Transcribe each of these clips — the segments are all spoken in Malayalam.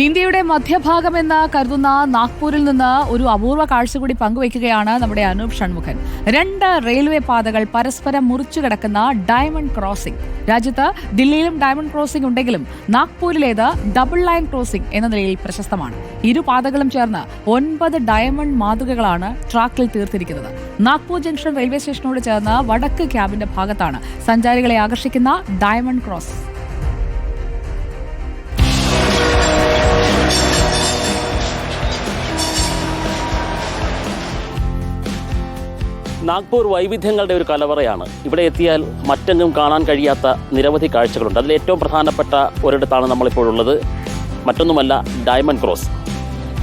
ഇന്ത്യയുടെ മധ്യഭാഗമെന്ന് കരുതുന്ന നാഗ്പൂരിൽ നിന്ന് ഒരു അപൂർവ കാഴ്ച കൂടി പങ്കുവയ്ക്കുകയാണ് നമ്മുടെ അനൂപ് ഷൺമുഖൻ. 2 റെയിൽവേ പാതകൾ പരസ്പരം മുറിച്ചു കിടക്കുന്ന ഡയമണ്ട് ക്രോസിംഗ്. രാജ്യത്ത് ദില്ലിയിലും ഡയമണ്ട് ക്രോസിംഗ് ഉണ്ടെങ്കിലും നാഗ്പൂരിലേത് ഡബിൾ ലൈൻ ക്രോസിംഗ് എന്ന നിലയിൽ പ്രശസ്തമാണ്. ഇരു പാതകളും ചേർന്ന് 9 ഡയമണ്ട് മാതൃകകളാണ് ട്രാക്കിൽ തീർത്തിരിക്കുന്നത്. നാഗ്പൂർ ജംഗ്ഷൻ റെയിൽവേ സ്റ്റേഷനോട് ചേർന്ന് വടക്ക് ക്യാബിന്റെ ഭാഗത്താണ് സഞ്ചാരികളെ ആകർഷിക്കുന്ന ഡയമണ്ട് ക്രോസ്. നാഗ്പൂർ വൈവിധ്യങ്ങളുടെ ഒരു കലവറയാണ്. ഇവിടെ എത്തിയാൽ മറ്റെങ്ങും കാണാൻ കഴിയാത്ത നിരവധി കാഴ്ചകളുണ്ട്. അതിലേറ്റവും പ്രധാനപ്പെട്ട ഒരിടത്താണ് നമ്മളിപ്പോഴുള്ളത്. മറ്റൊന്നുമല്ല, ഡയമണ്ട് ക്രോസ്.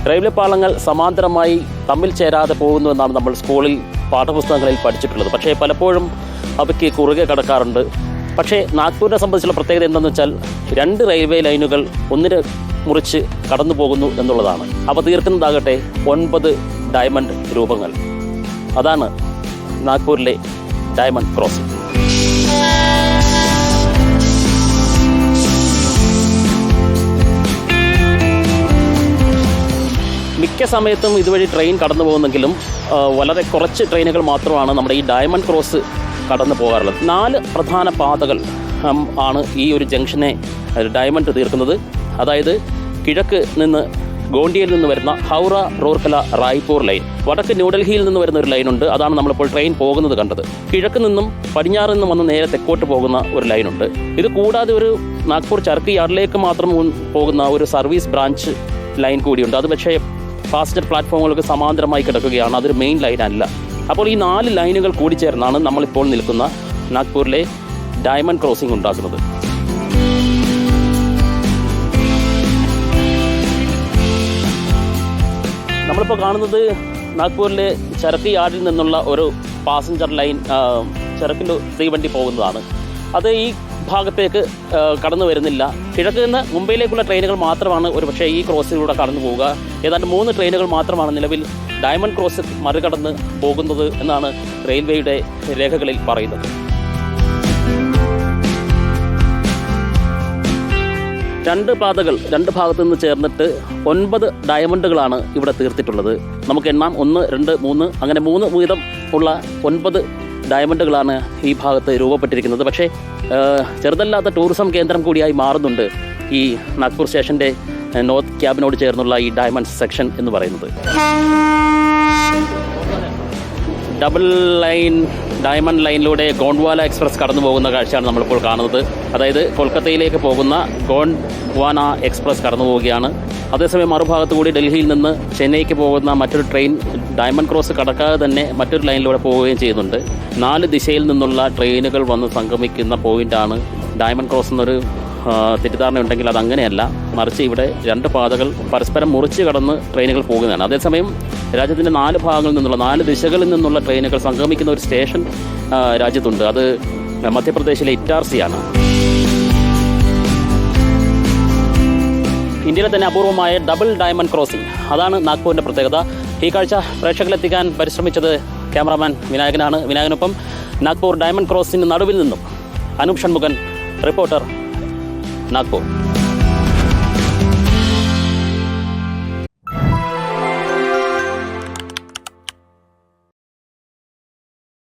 റെയിൽവേ പാളങ്ങൾ സമാന്തരമായി തമ്മിൽ ചേരാതെ പോകുന്നുവെന്നാണ് നമ്മൾ സ്കൂളിൽ പാഠപുസ്തകങ്ങളിൽ പഠിച്ചിട്ടുള്ളത്. പക്ഷേ പലപ്പോഴും അവയ്ക്ക് കുറുകെ കടക്കാറുണ്ട്. പക്ഷേ നാഗ്പൂരിനെ സംബന്ധിച്ചുള്ള പ്രത്യേകത എന്താണെന്ന് വെച്ചാൽ 2 റെയിൽവേ ലൈനുകൾ ഒന്നിന് മുറിച്ച് കടന്നു പോകുന്നു എന്നുള്ളതാണ്. അവ തീർക്കുന്നതാകട്ടെ 9 ഡയമണ്ട് രൂപങ്ങൾ. അതാണ് നാഗ്പൂരിലെ ഡയമണ്ട് ക്രോസിംഗ്. മിക്ക സമയത്തും ഇതുവഴി ട്രെയിൻ കടന്നു പോകുന്നെങ്കിലും വളരെ കുറച്ച് ട്രെയിനുകൾ മാത്രമാണ് നമ്മുടെ ഈ ഡയമണ്ട് ക്രോസ് കടന്നു പോകാറുള്ളത്. 4 പ്രധാന പാതകൾ ആണ് ഈ ഒരു ജംഗ്ഷനെ ഡയമണ്ട് തീർക്കുന്നത്. അതായത് കിഴക്ക് നിന്ന് ഗോണ്ടിയിൽ നിന്ന് വരുന്ന ഹൗറ റൂർക്കല റായ്പൂർ ലൈൻ, വടക്ക് ന്യൂഡൽഹിയിൽ നിന്ന് വരുന്ന ഒരു ലൈനുണ്ട്. അതാണ് നമ്മളിപ്പോൾ ട്രെയിൻ പോകുന്നത് കണ്ടത്. കിഴക്ക് നിന്നും പടിഞ്ഞാറ് നിന്നും വന്ന് നേരെ തെക്കോട്ട് പോകുന്ന ഒരു ലൈനുണ്ട്. ഇത് കൂടാതെ ഒരു നാഗ്പൂർ ചർക്ക് യാർഡിലേക്ക് മാത്രം പോകുന്ന ഒരു സർവീസ് ബ്രാഞ്ച് ലൈൻ കൂടിയുണ്ട്. അത് പക്ഷേ ഫാസ്റ്റർ പ്ലാറ്റ്ഫോമുകൾക്ക് സമാന്തരമായി കിടക്കുകയാണ്. അതൊരു മെയിൻ ലൈൻ അല്ല. അപ്പോൾ ഈ 4 ലൈനുകൾ കൂടിച്ചേർന്നാണ് നമ്മളിപ്പോൾ നിൽക്കുന്ന നാഗ്പൂരിലെ ഡയമണ്ട് ക്രോസിംഗ് ഉണ്ടാക്കുന്നത്. നമ്മളിപ്പോൾ കാണുന്നത് നാഗ്പൂരിലെ ചരക്ക് യാർഡിൽ നിന്നുള്ള ഒരു പാസഞ്ചർ ലൈൻ, ചരക്കിൽ തീവണ്ടി പോകുന്നതാണ്. അത് ഈ ഭാഗത്തേക്ക് കടന്നു വരുന്നില്ല. കിഴക്ക് നിന്ന് മുംബൈയിലേക്കുള്ള ട്രെയിനുകൾ മാത്രമാണ് ഒരു പക്ഷേ ഈ ക്രോസിലൂടെ കടന്നു പോവുക. ഏതാണ്ട് 3 ട്രെയിനുകൾ മാത്രമാണ് നിലവിൽ ഡയമണ്ട് ക്രോസ് മറികടന്ന് പോകുന്നത് എന്നാണ് റെയിൽവേയുടെ രേഖകളിൽ പറയുന്നത്. 2 പാതകൾ 2 ഭാഗത്തു നിന്ന് ചേർന്നിട്ട് 9 ഡയമണ്ടുകളാണ് ഇവിടെ തീർത്തിട്ടുള്ളത്. നമുക്ക് എണ്ണാം, 1, 2, 3 അങ്ങനെ 3 വീതം ഉള്ള 9 ഡയമണ്ടുകളാണ് ഈ ഭാഗത്ത് രൂപപ്പെട്ടിരിക്കുന്നത്. പക്ഷേ ചെറുതല്ലാത്ത ടൂറിസം കേന്ദ്രം കൂടിയായി മാറുന്നുണ്ട് ഈ നാഗ്പൂർ സ്റ്റേഷൻ്റെ നോർത്ത് ക്യാബിനോട് ചേർന്നുള്ള ഈ ഡയമണ്ട് സെക്ഷൻ എന്ന് പറയുന്നത്. ഡബിൾ ലൈൻ ഡയമണ്ട് ലൈനിലൂടെ ഗോണ്ട്വാല എക്സ്പ്രസ് കടന്നു പോകുന്ന കാഴ്ചയാണ് നമ്മളിപ്പോൾ കാണുന്നത്. അതായത് കൊൽക്കത്തയിലേക്ക് പോകുന്ന ഗോണ്ട്വാന എക്സ്പ്രസ് കടന്നു പോവുകയാണ്. അതേസമയം മറുഭാഗത്തു കൂടി ഡൽഹിയിൽ നിന്ന് ചെന്നൈക്ക് പോകുന്ന മറ്റൊരു ട്രെയിൻ ഡയമണ്ട് ക്രോസ് കടക്കാതെ തന്നെ മറ്റൊരു ലൈനിലൂടെ പോവുകയും ചെയ്യുന്നുണ്ട്. 4 ദിശയിൽ നിന്നുള്ള ട്രെയിനുകൾ വന്ന് സംഗമിക്കുന്ന പോയിൻ്റാണ് ഡയമണ്ട് ക്രോസ് എന്നൊരു തെറ്റിദ്ധാരണ ഉണ്ടെങ്കിൽ അതങ്ങനെയല്ല. മറിച്ച് ഇവിടെ 2 പാതകൾ പരസ്പരം മുറിച്ച് കടന്ന് ട്രെയിനുകൾ പോകുന്നതാണ്. അതേസമയം രാജ്യത്തിൻ്റെ 4 ഭാഗങ്ങളിൽ നിന്നുള്ള 4 ദിശകളിൽ നിന്നുള്ള ട്രെയിനുകൾ സംഗമിക്കുന്ന ഒരു സ്റ്റേഷൻ രാജ്യത്തുണ്ട്. അത് മധ്യപ്രദേശിലെ ഇറ്റാർസിയാണ്. ഇന്ത്യയിലെ തന്നെ അപൂർവമായ ഡബിൾ ഡയമണ്ട് ക്രോസിംഗ്, അതാണ് നാഗ്പൂരിൻ്റെ പ്രത്യേകത. ഈ കാഴ്ച പ്രേക്ഷകരിലെത്തിക്കാൻ പരിശ്രമിച്ചത് ക്യാമറാമാൻ വിനായകനാണ്. വിനായകനൊപ്പം നാഗ്പൂർ ഡയമണ്ട് ക്രോസിന് നടുവിൽ നിന്നും അനൂപ് ഷൺമുഖൻ, റിപ്പോർട്ടർ, നാഗ്പൂർ.